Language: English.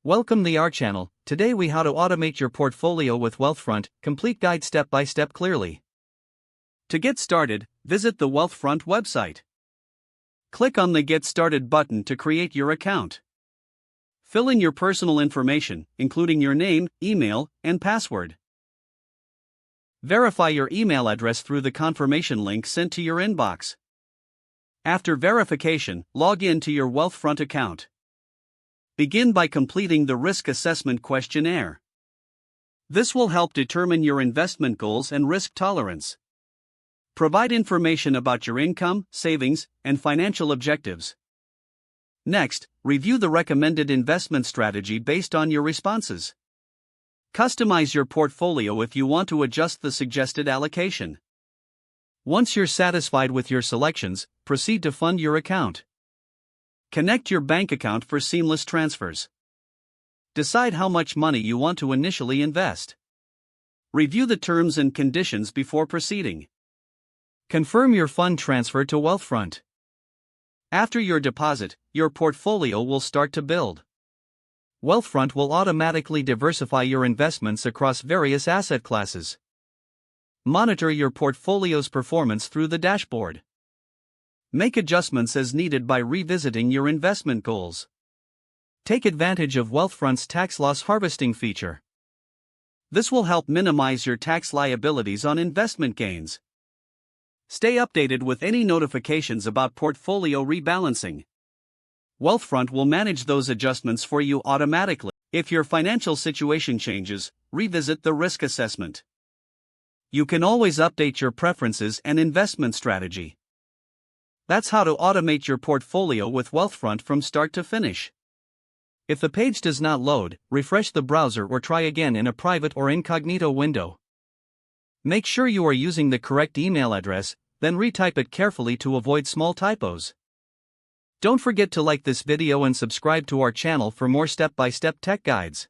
Welcome to our channel. Today we how to automate your portfolio with Wealthfront, complete guide step by step clearly. To get started, visit the Wealthfront website. Click on the Get Started button to create your account. Fill in your personal information, including your name, email, and password. Verify your email address through the confirmation link sent to your inbox. After verification, log in to your Wealthfront account. Begin by completing the risk assessment questionnaire. This will help determine your investment goals and risk tolerance. Provide information about your income, savings, and financial objectives. Next, review the recommended investment strategy based on your responses. Customize your portfolio if you want to adjust the suggested allocation. Once you're satisfied with your selections, proceed to fund your account. Connect your bank account for seamless transfers. Decide how much money you want to initially invest. Review the terms and conditions before proceeding. Confirm your fund transfer to Wealthfront. After your deposit, your portfolio will start to build. Wealthfront will automatically diversify your investments across various asset classes. Monitor your portfolio's performance through the dashboard. Make adjustments as needed by revisiting your investment goals. Take advantage of Wealthfront's tax loss harvesting feature. This will help minimize your tax liabilities on investment gains. Stay updated with any notifications about portfolio rebalancing. Wealthfront will manage those adjustments for you automatically. If your financial situation changes, revisit the risk assessment. You can always update your preferences and investment strategy. That's how to automate your portfolio with Wealthfront from start to finish. If the page does not load, refresh the browser or try again in a private or incognito window. Make sure you are using the correct email address, then retype it carefully to avoid small typos. Don't forget to like this video and subscribe to our channel for more step-by-step tech guides.